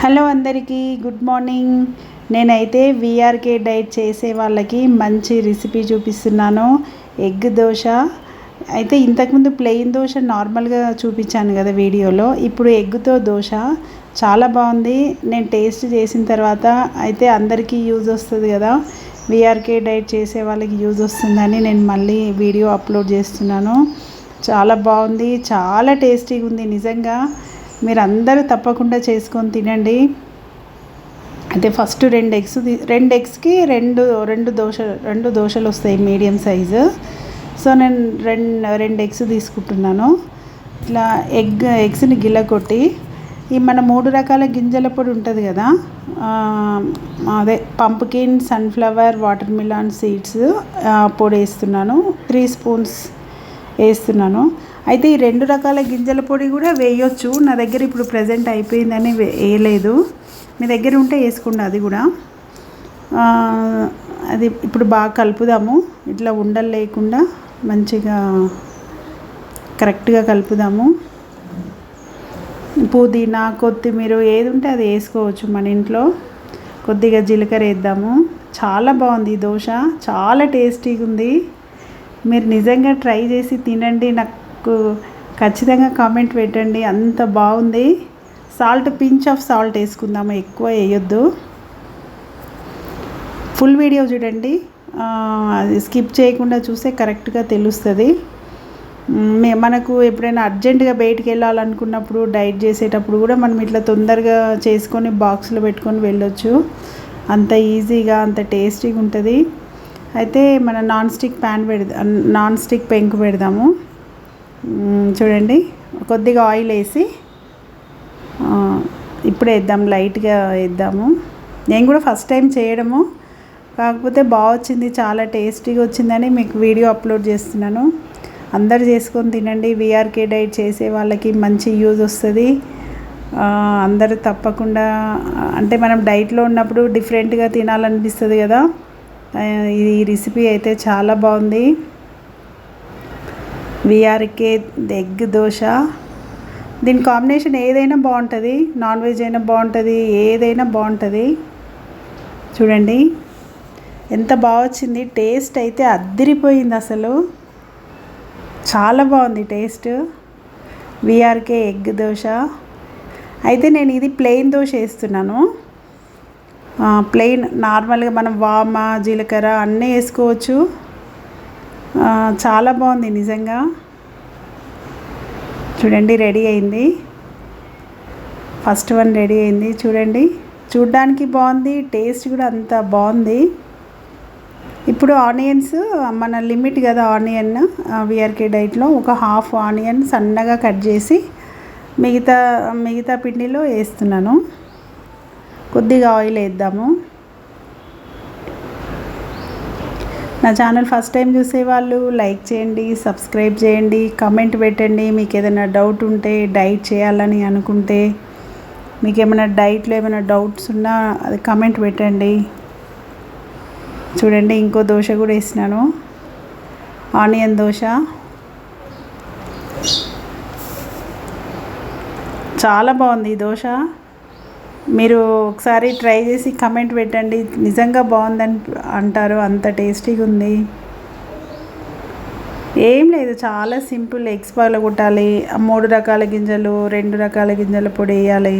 Hello అందరికీ good morning. నేనైతే VRK diet చేసే వాళ్ళకి మంచి రెసిపీ చూపిస్తున్నాను. ఎగ్ దోశ అయితే ఇంతకుముందు ప్లెయిన్ దోశ నార్మల్గా చూపించాను కదా వీడియోలో. ఇప్పుడు ఎగ్తో దోశ చాలా బాగుంది. నేను టేస్ట్ చేసిన తర్వాత అయితే అందరికీ యూజ్ వస్తుంది కదా, వీఆర్కే డైట్ చేసే వాళ్ళకి యూజ్ వస్తుందని నేను మళ్ళీ వీడియో అప్లోడ్ చేస్తున్నాను. చాలా బాగుంది, చాలా టేస్టీగా ఉంది. నిజంగా మీరు అందరూ తప్పకుండా చేసుకొని తినండి. అయితే ఫస్ట్ రెండు ఎగ్స్కి రెండు దోశలు వస్తాయి మీడియం సైజు. సో నేను రెండు ఎగ్స్ తీసుకుంటున్నాను. ఇట్లా ఎగ్స్ని గిల్లకొట్టి ఈ మన 3 రకాల గింజల పొడి ఉంటుంది కదా, అదే pumpkin, sunflower, watermelon seeds పొడి వేస్తున్నాను. 3 స్పూన్స్ వేస్తున్నాను. అయితే ఈ 2 రకాల గింజల పొడి కూడా వేయొచ్చు. నా దగ్గర ఇప్పుడు ప్రజెంట్ అయిపోయిందని వేయలేదు. మీ దగ్గర ఉంటే వేసుకోండి అది కూడా. అది ఇప్పుడు బాగా కలుపుదాము. ఇట్లా ఉండలు లేకుండా మంచిగా కరెక్ట్గా కలుపుదాము. పుదీనా, కొత్తిమీర ఏది ఉంటే అది వేసుకోవచ్చు మన ఇంట్లో. కొద్దిగా జీలకర్ర వేద్దాము. చాలా బాగుంది ఈ దోశ, చాలా టేస్టీగా ఉంది. మీరు నిజంగా ట్రై చేసి తినండి. నాకు ఖచ్చితంగా కామెంట్ పెట్టండి. అంత బాగుంది. పించ్ ఆఫ్ సాల్ట్ వేసుకుందాము, ఎక్కువ వేయొద్దు. ఫుల్ వీడియో చూడండి, అది స్కిప్ చేయకుండా చూస్తే కరెక్ట్గా తెలుస్తుంది. మనకు ఎప్పుడైనా అర్జెంటుగా బయటికి వెళ్ళాలనుకున్నప్పుడు, డైట్ చేసేటప్పుడు కూడా మనం ఇట్లా తొందరగా చేసుకొని బాక్స్లో పెట్టుకొని వెళ్ళొచ్చు. అంత ఈజీగా, అంత టేస్టీగా ఉంటుంది. అయితే మన నాన్ స్టిక్ పెంకు పెడదాము. చూడండి, కొద్దిగా ఆయిల్ వేసి ఇప్పుడే వేద్దాం, లైట్గా వేద్దాము. నేను కూడా ఫస్ట్ టైం చేయడము, కాకపోతే బాగా వచ్చింది, చాలా టేస్టీగా వచ్చిందని మీకు వీడియో అప్లోడ్ చేస్తున్నాను. అందరు చేసుకొని తినండి. వీఆర్కే డైట్ చేసే వాళ్ళకి మంచి యూజ్ వస్తుంది. అందరూ తప్పకుండా, అంటే మనం డైట్లో ఉన్నప్పుడు డిఫరెంట్గా తినాలనిపిస్తుంది కదా. ఈ రెసిపీ అయితే చాలా బాగుంది. వీఆర్కే ఎగ్ దోశ, దీని కాంబినేషన్ ఏదైనా బాగుంటుంది. నాన్ వెజ్ అయినా బాగుంటుంది, ఏదైనా బాగుంటుంది. చూడండి ఎంత బాగా వచ్చింది. టేస్ట్ అయితే అద్దిరిపోయింది అసలు, చాలా బాగుంది టేస్ట్. VRK egg dosa. అయితే నేను ఇది ప్లెయిన్ దోశ వేస్తున్నాను. ప్లెయిన్ నార్మల్గా మనం వామ, జీలకర్ర అన్నీ వేసుకోవచ్చు. చాలా బాగుంది నిజంగా. చూడండి రెడీ అయింది, ఫస్ట్ వన్ రెడీ అయింది. చూడండి, చూడ్డానికి బాగుంది, టేస్ట్ కూడా అంత బాగుంది. ఇప్పుడు ఆనియన్స్ మన లిమిట్ కదా, ఆనియన్ వీఆర్కే డైట్లో ఒక హాఫ్ ఆనియన్ సన్నగా కట్ చేసి మిగతా పిండిలో వేస్తున్నాను. కొద్దిగా ఆయిల్ వేద్దాము. నా ఛానల్ ఫస్ట్ టైం చూసేవాళ్ళు లైక్ చేయండి, సబ్స్క్రైబ్ చేయండి, కామెంట్ పెట్టండి. మీకు ఏదైనా డౌట్ ఉంటే, డైట్ చేయాలని అనుకుంటే, మీకు ఏమైనా డైట్లో ఏమైనా డౌట్స్ ఉన్నా అది కామెంట్ పెట్టండి. చూడండి, ఇంకో దోశ కూడా వేసినాను, ఆనియన్ దోశ. చాలా బాగుంది ఈ దోశ. మీరు ఒకసారి ట్రై చేసి కమెంట్ పెట్టండి. నిజంగా బాగుందని అంటారు, అంత టేస్టీగా ఉంది. ఏం లేదు, చాలా సింపుల్. ఎగ్స్ పగలగొట్టాలి, 3 రకాల గింజలు, 2 రకాల గింజల పొడి వేయాలి.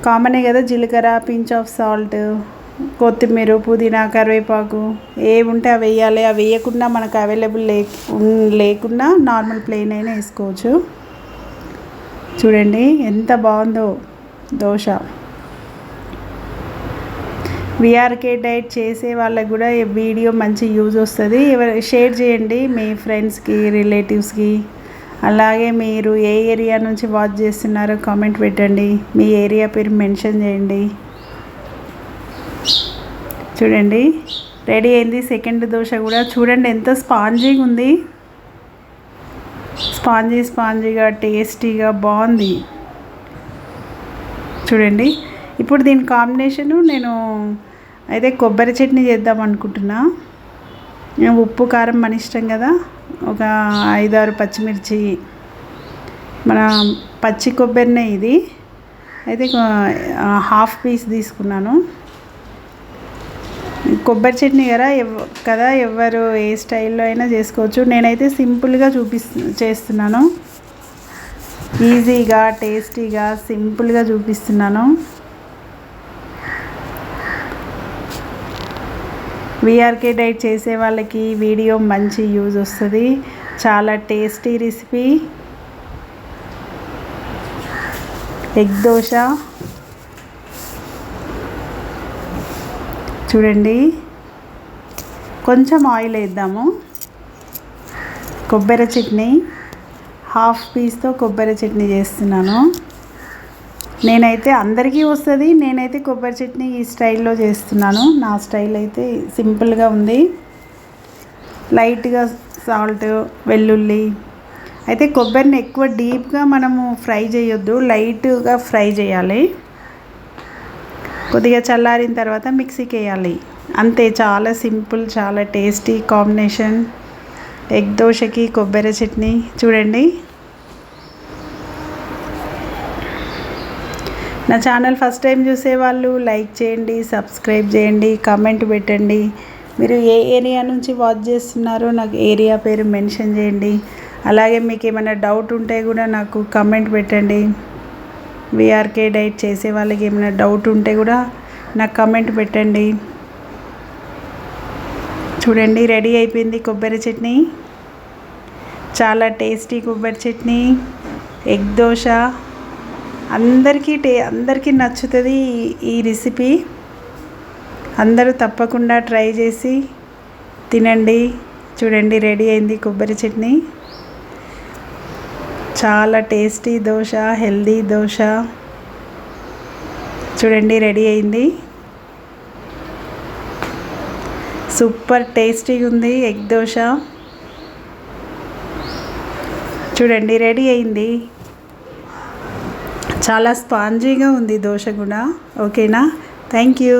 కామనే కదా, జీలకర్ర, పించ్ ఆఫ్ సాల్ట్, కొత్తిమీర, పుదీనా, కరివేపాకు ఏవి ఉంటే అవి వేయాలి. అవి వేయకుండా మనకు అవైలబుల్ లేకుండా నార్మల్ ప్లెయిన్ అయినా వేసుకోవచ్చు. చూడండి ఎంత బాగుందో దోశ. వీఆర్కే డైట్ చేసే వాళ్ళకి కూడా ఈ వీడియో మంచి యూజ్ వస్తుంది. షేర్ చేయండి మీ ఫ్రెండ్స్కి, రిలేటివ్స్కి. అలాగే మీరు ఏ ఏరియా నుంచి వాచ్ చేస్తున్నారో కామెంట్ పెట్టండి, మీ ఏరియా పేరు మెన్షన్ చేయండి. చూడండి రెడీ అయింది సెకండ్ దోశ కూడా. చూడండి ఎంత స్పాంజీగా ఉంది, స్పాంజీగా టేస్టీగా బాగుంది. చూడండి, ఇప్పుడు దీని కాంబినేషను నేను అయితే కొబ్బరి చట్నీ చేద్దాం అనుకుంటున్నా. ఉప్పు కారం మన ఇష్టం కదా. ఒక 5-6 పచ్చిమిర్చి, మన పచ్చి కొబ్బరినే ఇది. అయితే హాఫ్ పీస్ తీసుకున్నాను. కొబ్బరి చట్నీ కదా ఎవరు ఏ స్టైల్లో అయినా చేసుకోవచ్చు. నేనైతే సింపుల్గా చేస్తున్నాను. ఈజీగా టేస్టీగా సింపుల్గా చూపిస్తున్నాను. వీఆర్కే డైట్ చేసే వాళ్ళకి వీడియో మంచి యూజ్ వస్తుంది. చాలా టేస్టీ రెసిపీ ఎగ్ దోశ. చూడండి, కొంచెం ఆయిల్ వేద్దాము. కొబ్బరి చట్నీ హాఫ్ పీస్తో కొబ్బరి చట్నీ చేస్తున్నాను. నేనైతే అందరికీ వస్తుంది. నేనైతే కొబ్బరి చట్నీ ఈ స్టైల్లో చేస్తున్నాను. నా స్టైల్ అయితే సింపుల్గా ఉంది. లైట్గా సాల్ట్, వెల్లుల్లి. అయితే కొబ్బరిని ఎక్కువ డీప్గా మనము ఫ్రై చేయొద్దు, లైట్గా ఫ్రై చేయాలి. కొద్దిగా చల్లారిన తర్వాత మిక్సీకి వేయాలి. అంతే, చాలా సింపుల్, చాలా టేస్టీ కాంబినేషన్ ఎగ్ దోశకి కొబ్బరి చట్నీ. చూడండి, నా ఛానల్ ఫస్ట్ టైం చూసేవాళ్ళు లైక్ చేయండి, సబ్స్క్రైబ్ చేయండి, కామెంట్ పెట్టండి. మీరు ఏ ఏరియా నుంచి వాచ్ చేస్తున్నారో నాకు ఏరియా పేరు మెన్షన్ చేయండి. అలాగే మీకు ఏమైనా డౌట్ ఉంటే కూడా నాకు కామెంట్ పెట్టండి. వీఆర్కే డైట్ చేసే వాళ్ళకి ఏమైనా డౌట్ ఉంటే కూడా నాకు కామెంట్ పెట్టండి. చూడండి, రెడీ అయిపోయింది కొబ్బరి చట్నీ. చాలా టేస్టీ కొబ్బరి చట్నీ, ఎగ్ దోశ. అందరికీ నచ్చుతుంది ఈ రెసిపీ. అందరూ తప్పకుండా ట్రై చేసి తినండి. చూడండి, రెడీ అయింది కొబ్బరి చట్నీ. చాలా టేస్టీ దోశ, హెల్దీ దోశ. చూడండి, రెడీ అయింది. సూపర్ టేస్టీగా ఉంది ఎగ్ దోశ. చూడండి, రెడీ అయింది. చాలా స్పాంజీగా ఉంది దోశ కూడా. ఓకేనా? Thank you.